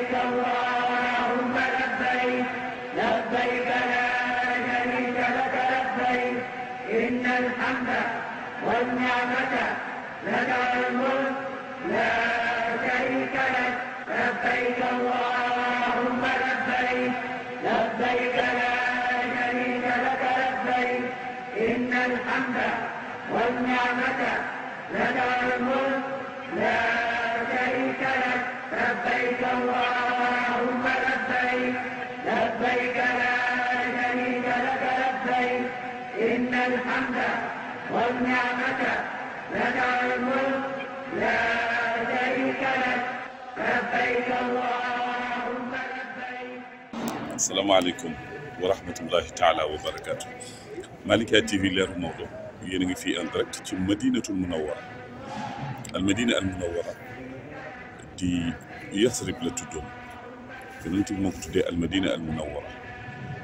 لبيك اللهم لبيك لبيك لا شريك لك لبيك إن الحمد والنعمة لك الملك لا شريك لك لبيك اللهم لبيك لبيك لا شريك لك لبيك إن الحمد والنعمة لك الملك لا شريك لك لبيك اللهم لبيك لبيك لا شريك لك لبيك إن الحمد والنعمة لك الملك لا شريك لك لبيك اللهم لبيك. السلام عليكم ورحمة الله تعالى وبركاته. Malikia TV leeru Maodo yéen a ngi fii en direct ci Madinatul Munawwara al Munawwara di Yasrib la tuddoon Yonent bi moo ko tuddee al Munawwara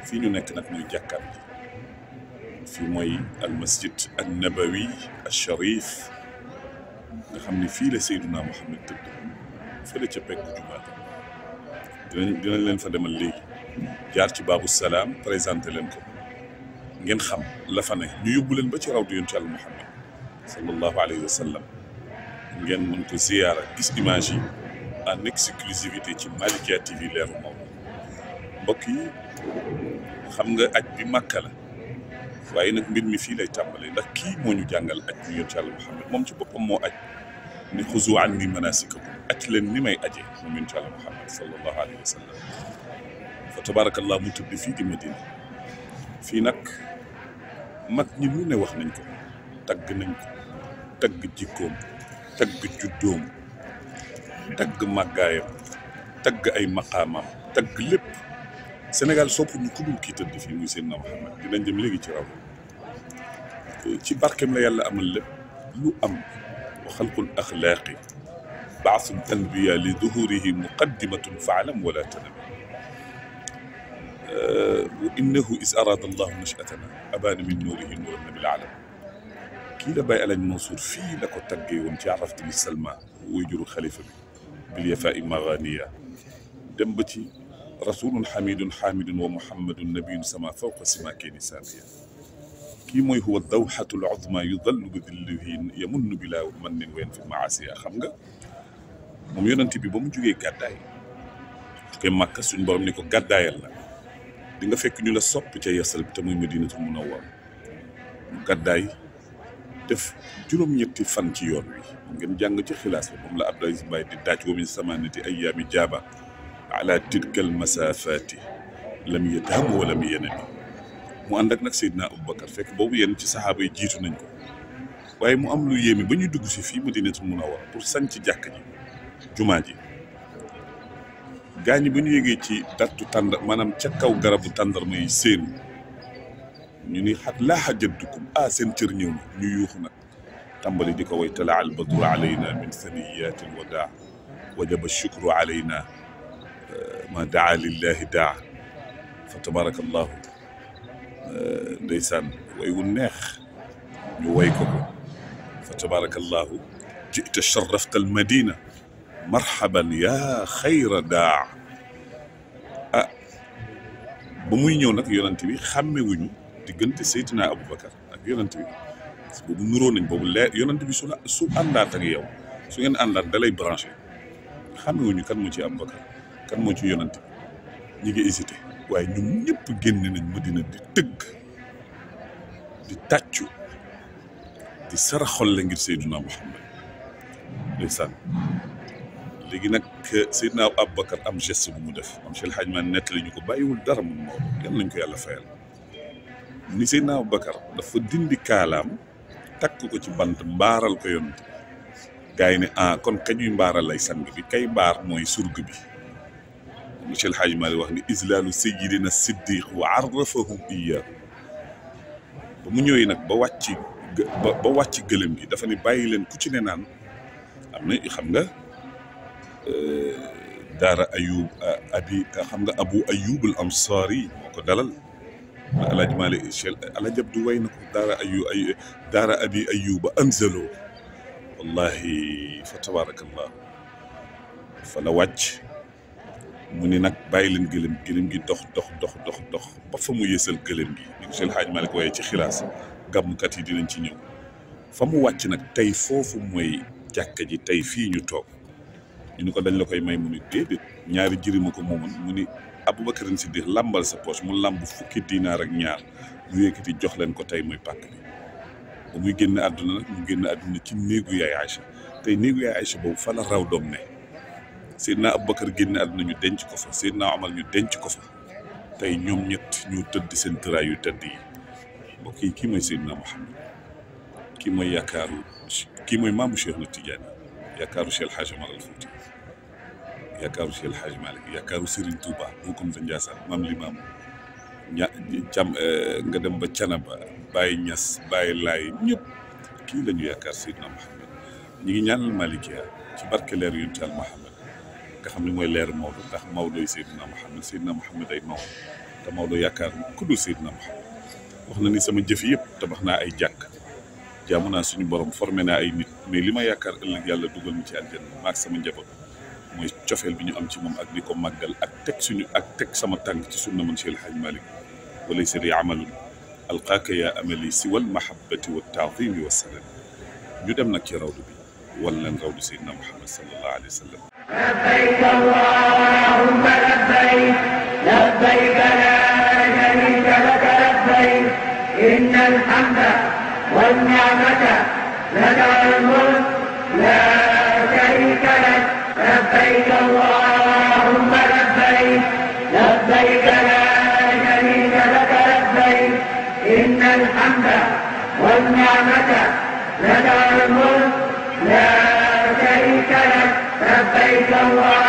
fii ñu nekk nag mooy jàkkaar ji fii mooy al masjid an nabawi al sharif nga xam ne fii la Seydina Muhammad tëdd fële ca peggu jumaa dinañ leen fa demal léegi jaar ci baabu salaam présenté leen ko ngeen xam la fa ne ñu yóbbu leen ba ci rawdu yonent Yàlla Muhammad sallallahu alayhi wa sallam ngeen mën ko ziyaara gis image yi en exclusivité ci Malikia TV leeru Maodo mbokk yi xam nga aj bi Makka la waaye nag mbir mi fii lay tàmbalee ndax kii moo ñu jàngal aj bi yonent Yàlla Muhammad moom ci boppam moo aj ni xuzu anni manasikakum aj leen ni may ajee moom yonent Yàlla Muhammad sallallahu alayhi wa sallam fa tabarakallah mu tëdd fii di Madina fii nag mag ñi lu ne wax nañ ko tagg nañ ko tagg jikkoom tagg juddoom tagg màggaayam tagg ay maqaamam tagg lépp Sénégal sopp ñu ku dul kii tëdd fii muy Seydina Muhammad dinañ jëm léegi ci raw ci barkeem la yàlla amal lépp lu am wa xalqul axlaaqi baasul anbiya li duhurihi muqaddimatun faalam wala tanami وإنه إذ أراد الله نشأتنا أبان من نوره نورا بالعالم kii la Baye Alaaji Mansour fii la ko taggee woon ci arafti li Salma wuy juru xalifa bi bil yafaa'i maghaniya dem ba ci rasulun xamidun wa muhammadun nabiyun sama fawqa simaakini saamiya kii mooy huwa dawxatul uzma yudallu bi dillihi yamunnu bila mannin wa yanfi maasiya xam nga moom yonent bi ba mu jógee gàddaay jógee Makka suñ borom ni ko gàddaayal la di nga fekk ñu la sopp ca Yasrib te muy Madinatul Munawwara mu gàddaay def juróom-ñetti fan ci yoon wi ngeen jàng ci xilaas bi moom la Abdou Aziz Mbaye di daaj wa min samanati ayyaami jaaba ala tilkal masafati lam yadhamu wa lam yanami mu ànd ak nag Seydina Aboubacar fekk boobu yéen ci saxaaba yi jiitu nañ ko waaye mu am lu yéeme ba ñuy dugg si fii Madinatul Munawwara pour sañ ci jàkk ji jumaa ji gaañi ba ñu yégee ci dattu tàndar maanaam ca kaw garabu tàndarma yi seen ñu ni xat laaxa jaddukum seen cër ñëw na ñu yuuxu nag tàmbali di ko way tala al badru alayna min saniyati l wadaa wajaba shukru alayna ma daa lillahi daa fa tabaraka allahu ndeysaan way wu neex ñu way ko fa tabaraka allahu jita sharafta al madina marhaban yaa xayra daa ba muy ñëw nag yonent bi xàmmewuñu diggante Seydina Aboubacar ak yonent bi boobu nuróo nañ boobu leer yonent bi su àndaat ak yow su ngeen àndaat da lay branché xàmmewuñu kan moo ci Aboubacar kan moo ci yonent bi ñi ngi hésité waaye ñun ñëpp génne nañ Madina di tëgg di tàccu di saraxolle ngir Seydina Muhammad ndeysaan léegi nag Seydina Aboubacar am geste bu mu def am Cheikh El Hadj Man nettali ñu ko bàyyiwul dara mun Maodo yal nañ ko yàlla fayal ni Seydina Aboubacar dafa dindi kaalaam takk ko ci bant mbaaral ko yonent gars yi ne kon kañuy mbaaral lay sang bi kay mbaar mooy surg bi Cheikh El Hadj Malick wax ni islaalu sayyidina siddiq wa arrafahum iyaahu ba mu ñëwee nag ba wàcc gëlëm gi dafa ni bàyyi leen ku ci ne naan am na xam nga daara ayub xam nga abu ayub al ansari moo ko dalal Alaaji Malick Alaaji Abdu way na ko daara abi ayuba anzalo wallahi fa tabarakallah fa la wàcc mu ni nag bàyyi leen gëlëm gi dox ba fa mu yësal gëlëm gi ni ko Cheikh El Hadj Malick waaye ci xilaas gàmmkat yi dinañ ci ñëw fa mu wàcc nag tey foofu mooy jàkka ji tey fii ñu toog ñu ni ko dañ la koy may mu ni déedéet ñaari jirima ko moomoon mu ni Aboubacarin Siddiq lambal sa poche mu lamb fukki dinaar ak ñaar mu yëkkati jox leen ko tey mooy pàkk bi ba muy génn àdduna nag mu génn àdduna ci néegu yaay Aïcha tey néegu yaay Aïcha boobu fa la raw doom ne Seydina Aboubacar génn àdduna ñu denc ko fa Seydina Omar ñu denc ko fa tey ñoom ñett ñu tëdd seen tëraay yu tëdd yi mbokk yi kii mooy Seydina Mouhamed kii mooy yaakaaru kii mooy maamu Cheikh na Tidiane yaakaaru Cheikh El Hadj Omar al Fouti yaakaaru Cheikh El Hadj Malick yaakaaru Serigne Touba bokkum fa Ndiassane maam Limam nga dem ba Canaba Baye Niass Baye Laye ñëpp kii la ñu yaakaar Seydina Mouhamed ñi ngi ñaanal Malikia ci barke leer yonent Yàlla Mouhamed nga xam ne mooy leer Maodo ndax Maodo yi Seydina Mouhamed ay Maodo te Maodo yaakaar ku dul Seydina Mouhamed wax na ni sama jëf yëpp tabax naa ay jàkk jaamu naa suñu borom formé naa ay nit mais li ma yaakaar ëllëg yàlla dugal mu ci àjjana maak sama njaboot mooy cofeel bi ñu am ci moom ak di ko màggal ak teg sama tànk ci sunna man Cheikh El Hadj Malick walaysa li amalun alqaaka yaa amali si wal mahabbati wa taadimi wa salam ñu dem nag ci rawdu bi wal leen rawdu Seydina Mouhamed sallallahu alayhi wa sallam labbayk allahumma labbayk labbayk la sharika laka labbayk innal hamda wan ni'mata laka wal mulk la sharika lak labbayk allahumma labbayk labbayk la sharika laka labbayk innal hamda wan ni'mata laka wal mulk la شريك لك لبيك الله